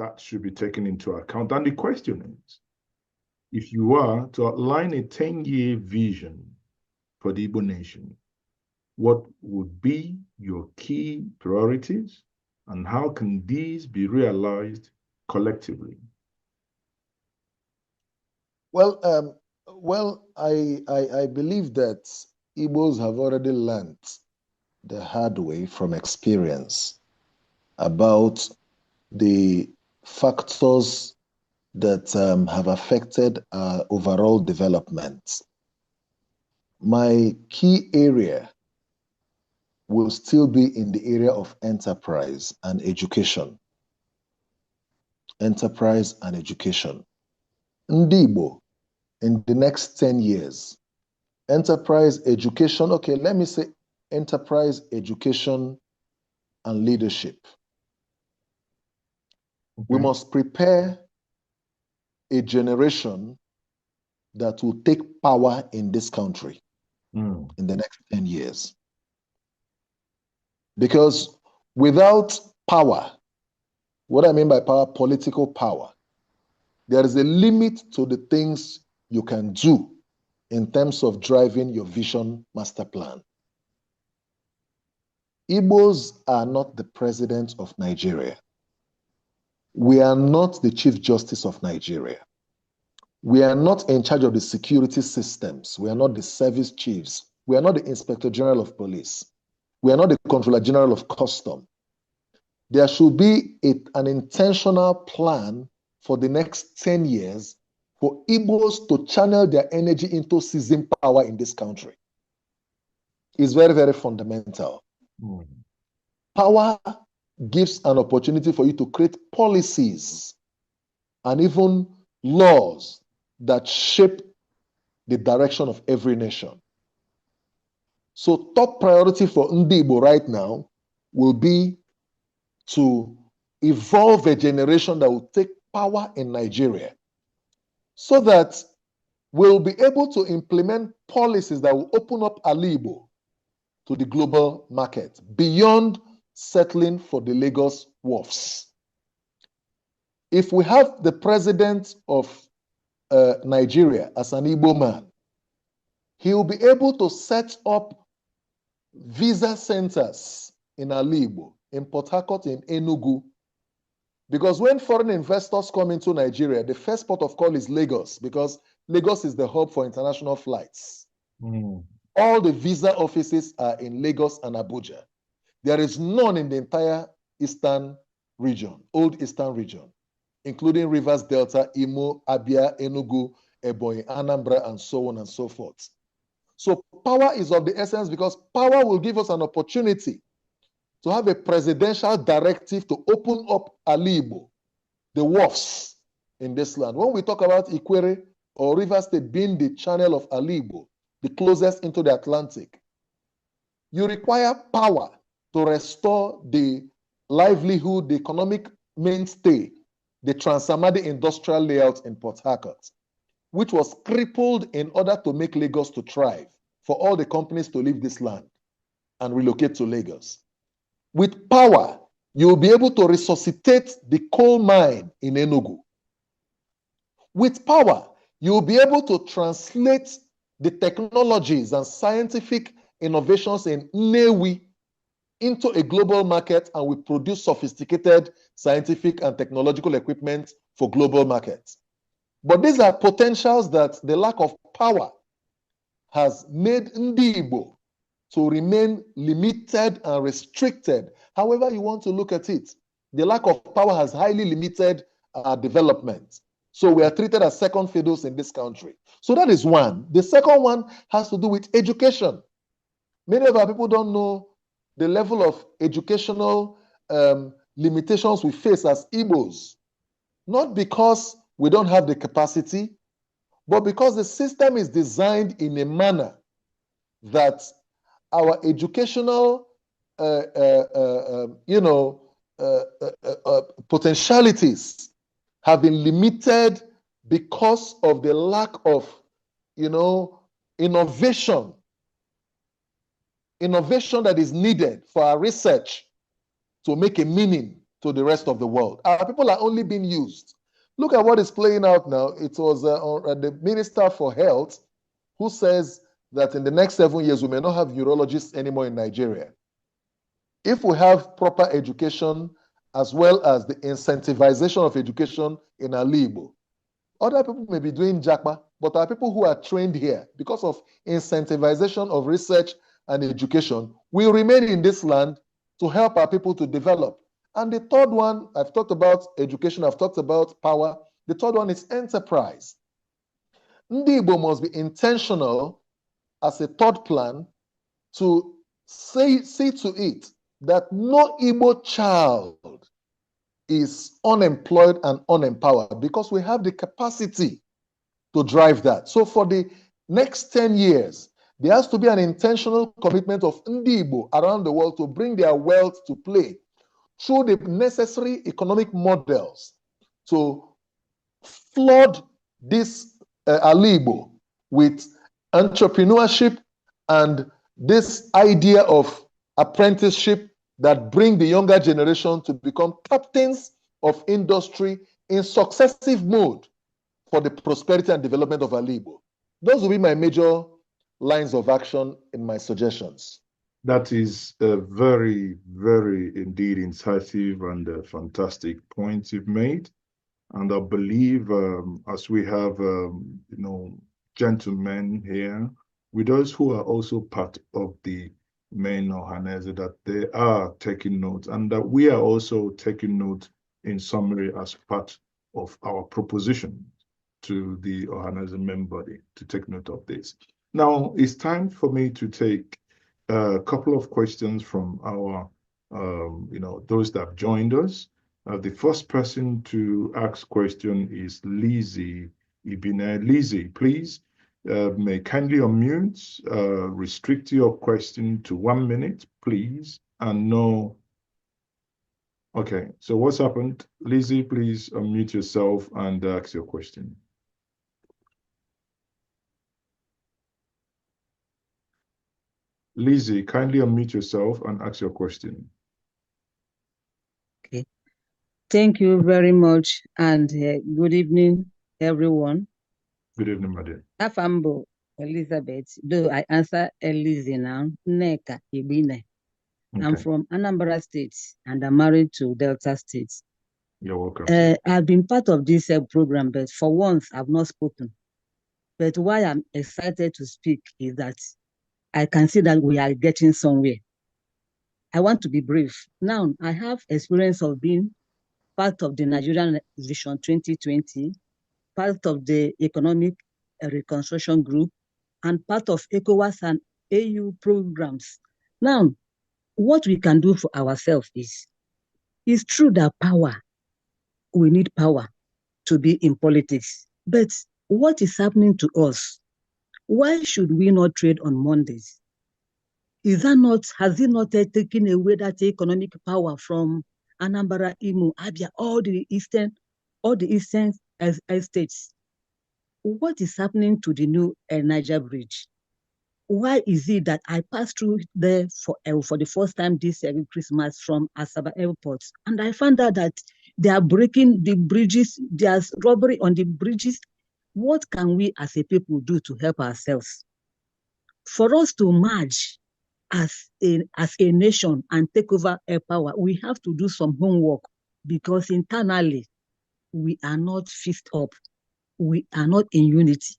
that should be taken into account. And the question is, if you are to outline a 10-year vision for the Igbo nation, what would be your key priorities, and how can these be realized collectively? Well, I believe that Igbos have already learned the hard way from experience about the factors that have affected our overall development. My key area will still be in the area of enterprise and education. Enterprise and education. Ndi-Igbo, in the next 10 years, enterprise education, okay, let me say enterprise education and leadership. Okay. We must prepare a generation that will take power in this country in the next 10 years. Because without power, what I mean by power, political power, there is a limit to the things you can do in terms of driving your vision master plan. Igbos are not the president of Nigeria. We are not the Chief Justice of Nigeria. We are not in charge of the security systems. We are not the service chiefs. We are not the Inspector General of Police. We are not the Controller General of Custom. There should be an intentional plan for the next 10 years for Igbos to channel their energy into seizing power in this country. It's very, very fundamental. Power gives an opportunity for you to create policies and even laws that shape the direction of every nation. So top priority for Ndi-Igbo right now will be to evolve a generation that will take power in Nigeria so that we'll be able to implement policies that will open up Igbo to the global market beyond settling for the Lagos wharfs. If we have the president of Nigeria as an Igbo man, he will be able to set up visa centers in Igbo, in Port Harcourt, in Enugu. Because when foreign investors come into Nigeria, the first port of call is Lagos, because Lagos is the hub for international flights. All the visa offices are in Lagos and Abuja. There is none in the entire Eastern region, Old Eastern region, including Rivers Delta, Imo, Abia, Enugu, Ebonyi, Anambra, and so on and so forth. So power is of the essence because power will give us an opportunity to have a presidential directive to open up Igbo, the wharfs in this land. When we talk about Ikwere or Rivers State being the channel of Igbo, the closest into the Atlantic, you require power to restore the livelihood, the economic mainstay, the Trans-Amadi industrial layout in Port Harcourt, which was crippled in order to make Lagos to thrive, for all the companies to leave this land and relocate to Lagos. With power, you will be able to resuscitate the coal mine in Enugu. With power, you will be able to translate the technologies and scientific innovations in Nnewi into a global market, and we produce sophisticated scientific and technological equipment for global markets. But these are potentials that the lack of power has made Ndi-Igbo to remain limited and restricted. However you want to look at it, the lack of power has highly limited our development. So we are treated as second fiddles in this country. So that is one. The second one has to do with education. Many of our people don't know the level of educational limitations we face as Igbos, not because we don't have the capacity, but because the system is designed in a manner that our educational potentialities have been limited because of the lack of innovation that is needed for our research to make a meaning to the rest of the world. Our people are only being used. Look at what is playing out now. It was the Minister for Health who says that in the next 7 years, we may not have urologists anymore in Nigeria. If we have proper education, as well as the incentivization of education in Ndiigbo, other people may be doing Jakpa, but our people who are trained here, because of incentivization of research and education, will remain in this land to help our people to develop. And the third one, I've talked about education, I've talked about power. The third one is enterprise. Ndi-Igbo must be intentional as a third plan to see to it that no Igbo child is unemployed and unempowered, because we have the capacity to drive that. So for the next 10 years, there has to be an intentional commitment of Ndi-Igbo around the world to bring their wealth to play through the necessary economic models to flood this Ndiigbo with entrepreneurship and this idea of apprenticeship that bring the younger generation to become captains of industry in successive mode for the prosperity and development of Ndiigbo. Those will be my major lines of action in my suggestions. That is a very, very indeed incisive and fantastic points you've made. And I believe as we have, gentlemen here, with those who are also part of the main Ohaneze, that they are taking notes, and that we are also taking note in summary as part of our proposition to the Ohaneze main body to take note of this. Now, it's time for me to take a couple of questions from our, those that have joined us. The first person to ask question is Lizzie Ibine. Lizzie, please, may kindly unmute, restrict your question to 1 minute, please, and no. Okay, so what's happened? Lizzie, please unmute yourself and ask your question. Lizzie, kindly unmute yourself and ask your question. Okay. Thank you very much, and good evening, everyone. Good evening, madam. Afambo Elizabeth, though I answer Elizabeth now, Neka Ibine. Okay. I'm from Anambra State, and I'm married to Delta State. You're welcome. I've been part of this program, but for once, I've not spoken. But why I'm excited to speak is that I can see that we are getting somewhere. I want to be brief. Now, I have experience of being part of the Nigerian Vision 2020, part of the Economic Reconstruction Group, and part of ECOWAS and AU programs. Now, what we can do for ourselves is, it's true that we need power to be in politics. But what is happening to us? Why should we not trade on Mondays? Has it not taken away that economic power from Anambra, Imo, Abia, all the eastern states? What is happening to the new Niger Bridge? Why is it that I passed through there for the first time this Christmas from Asaba Airport, and I found out that they are breaking the bridges, there's robbery on the bridges? What can we as a people do to help ourselves? For us to merge as a nation and take over air power, we have to do some homework, because internally we are not fixed up. We are not in unity.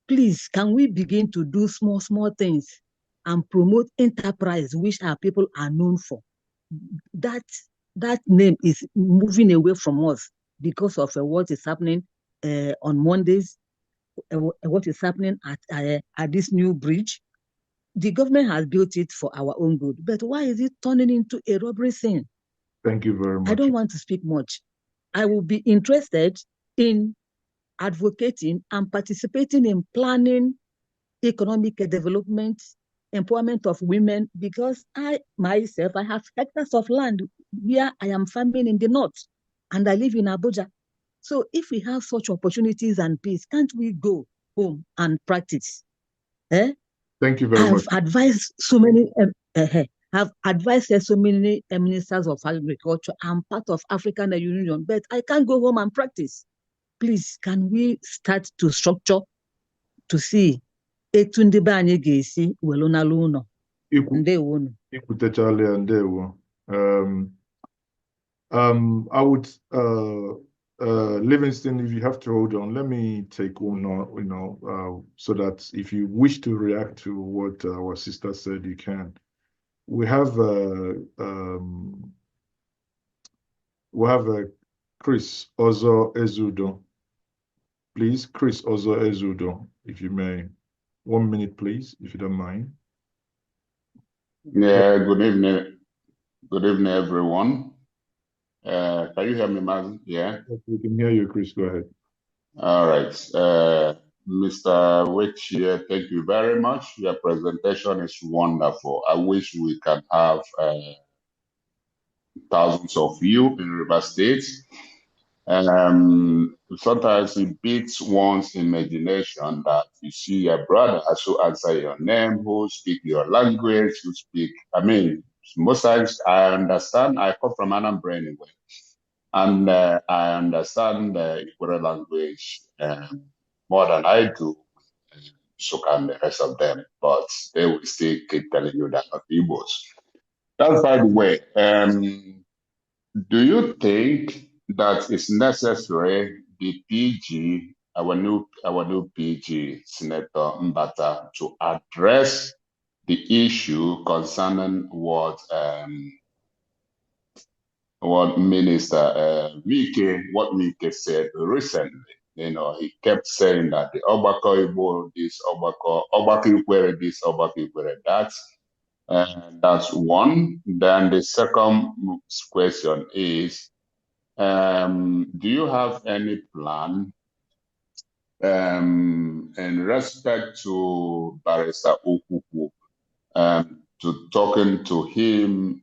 Please, can we begin to do small things and promote enterprise, which our people are known for? That name is moving away from us because of what is happening on Mondays, what is happening at this new bridge. The government has built it for our own good, but why is it turning into a robbery scene? Thank you very much. I don't want to speak much. I will be interested in advocating and participating in planning economic development, empowerment of women, because I myself have hectares of land where I am farming in the north, and I live in Abuja. So if we have such opportunities and peace, can't we go home and practice? Thank you very much. I've advised so many have advised so many ministers of agriculture. I'm part of African Union, but I can't go home and practice. Please, can we start to structure to see etu ndị be anyị ga-esi welu n'ala ụlọ? Ndewonu. Ikwutechala ndewo. I would Livingstone, if you have to hold on, let me take one, so that if you wish to react to what our sister said, you can. We have Chris Ozo Ezudo. Please, Chris Ozo Ezudo, if you may. 1 minute, please, if you don't mind. Yeah, good evening. Good evening, everyone. Can you hear me, man? Yeah? We can hear you, Chris. Go ahead. All right. Mr. Wechie, thank you very much. Your presentation is wonderful. I wish we can have thousands of you in River State. Sometimes it beats one's imagination that you see a brother who answer your name, who speak your language, who speak, most times I understand, I come from Anambra anyway, and I understand the Igbo language more than I do, so can the rest of them, but they will still keep telling you that not Igbos. That's by the way. Do you think that it's necessary the PG, our new PG, Senator Mbata, to address the issue concerning what Minister Wike said recently? He kept saying that the Ogbako Igbo this, Ogbako Ikwere this, Ogbako Ikwere that. That's one. Then the second question is, do you have any plan in respect to Barrister Okuku, to talking to him,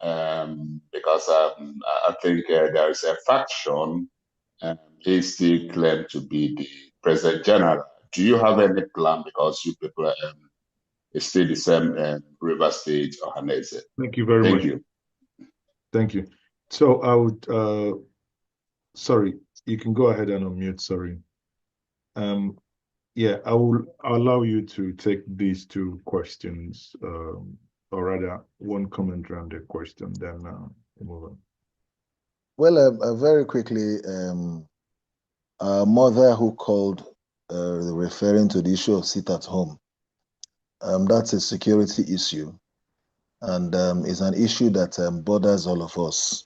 because I think there is a faction, he still claims to be the President General. Do you have any plan, because you people it's still the same River State or Ohaneze? Thank you very much. Thank you. So I would, sorry, you can go ahead and unmute, sorry. Yeah, I will allow you to take these two questions, or rather one comment around the question, then move on. Well, very quickly, our mother who called referring to the issue of sit at home, that's a security issue, and it's an issue that borders all of us,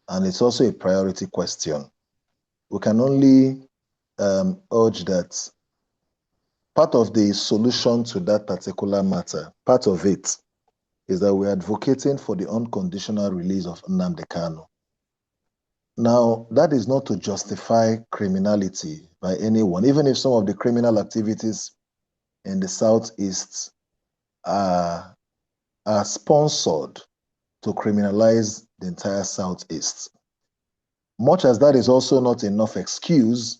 and it's also a priority question. We can only urge that part of the solution to that particular matter, part of it, is that we're advocating for the unconditional release of Nnamdi Kanu. Now, that is not to justify criminality by anyone, even if some of the criminal activities in the Southeast are sponsored to criminalize the entire Southeast. Much as that is also not enough excuse,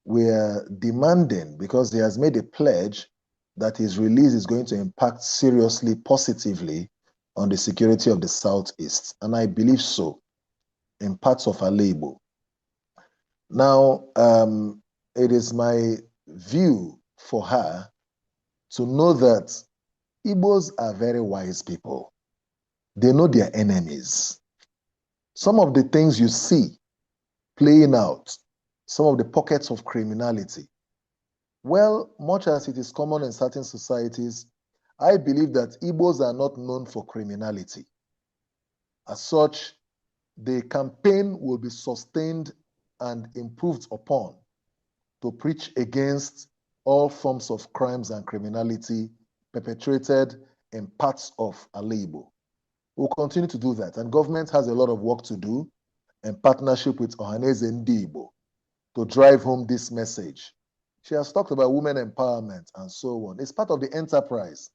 we are demanding, because he has made a pledge that his release is going to impact seriously, positively on the security of the Southeast. And I believe so in parts of Ndiigbo. Now, it is my view for her to know that Igbos are very wise people. They know their enemies. Some of the things you see playing out, some of the pockets of criminality, well, much as it is common in certain societies, I believe that Igbos are not known for criminality. As such, the campaign will be sustained and improved upon to preach against all forms of crimes and criminality perpetrated in parts of Ndiigbo. We'll continue to do that, and government has a lot of work to do in partnership with Ohaneze and Ndi-Igbo to drive home this message. She has talked about women empowerment and so on. It's part of the enterprise,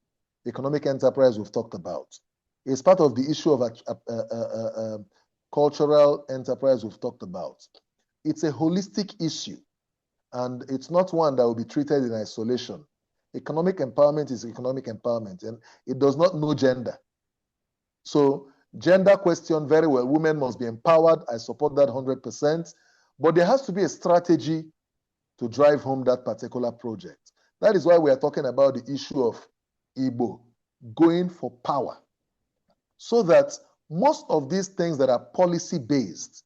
the economic enterprise we've talked about. It's part of the issue of cultural enterprise we've talked about. It's a holistic issue, and it's not one that will be treated in isolation. Economic empowerment is economic empowerment, and it does not know gender. So gender question, very well. Women must be empowered. I support that 100%. But there has to be a strategy to drive home that particular project. That is why we are talking about the issue of Igbo going for power. So that most of these things that are policy-based,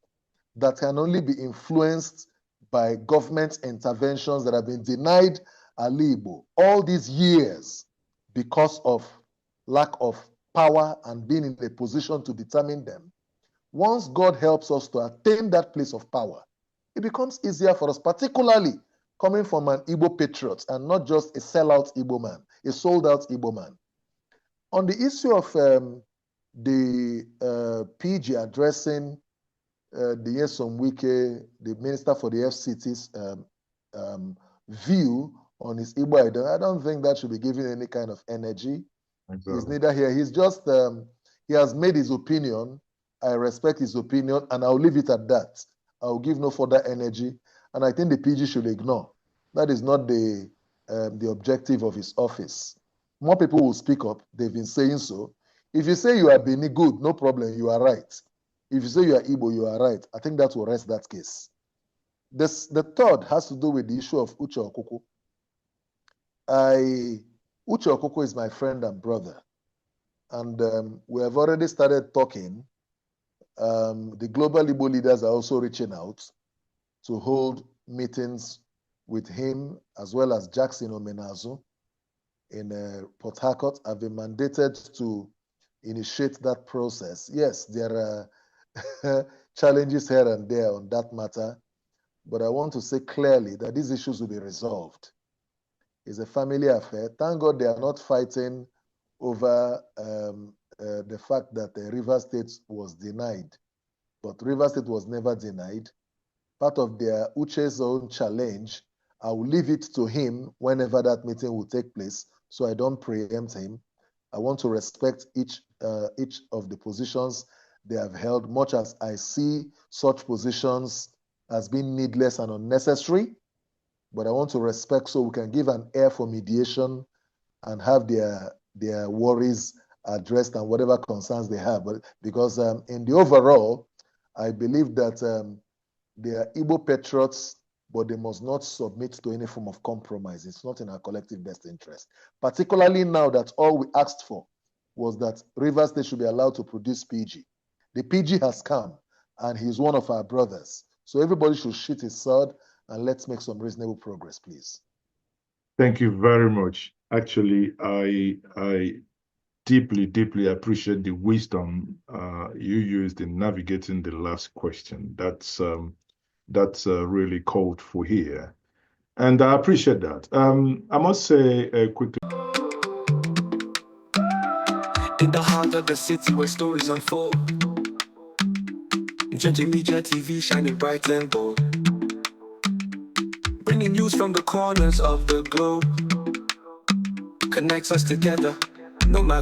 that can only be influenced by government interventions that have been denied Igbo all these years because of lack of power and being in a position to determine them. Once God helps us to attain that place of power, it becomes easier for us, particularly coming from an Igbo patriot and not just a sellout Igbo man, a sold-out Igbo man. On the issue of the PG addressing the Nyesom Wike, the Minister for the FCT's view on his Igbo identity, I don't think that should be given any kind of energy. Exactly. He's neither here. He's just, he has made his opinion. I respect his opinion, and I'll leave it at that. I'll give no further energy, and I think the PG should ignore. That is not the objective of his office. More people will speak up. They've been saying so. If you say you are Beni, good, no problem, you are right. If you say you are Igbo, you are right. I think that will rest that case. The third has to do with the issue of Uche Okuku. Uche Okuku is my friend and brother, and we have already started talking. The global Igbo leaders are also reaching out to hold meetings with him, as well as Jackson Omenazu in Port Harcourt. I've been mandated to initiate that process. Yes, there are challenges here and there on that matter, but I want to say clearly that these issues will be resolved. It's a family affair. Thank God they are not fighting over the fact that the River State was denied, but River State was never denied. Part of their Uche's own challenge, I will leave it to him whenever that meeting will take place, so I don't preempt him. I want to respect each of the positions they have held, much as I see such positions as being needless and unnecessary, but I want to respect so we can give an air for mediation and have their worries addressed and whatever concerns they have. But because in the overall, I believe that they are Igbo patriots, but they must not submit to any form of compromise. It's not in our collective best interest. Particularly now that all we asked for was that Rivers State should be allowed to produce PG. The PG has come, and he's one of our brothers. So everybody should shoot his sword, and let's make some reasonable progress, please. Thank you very much. Actually, I deeply appreciate the wisdom you used in navigating the last question. That's really called for here, and I appreciate that. I must say quickly. In the heart of the city where stories unfold, NjenjeMedia TV shining bright and bold, bringing news from the corners of the globe, connects us together, no matter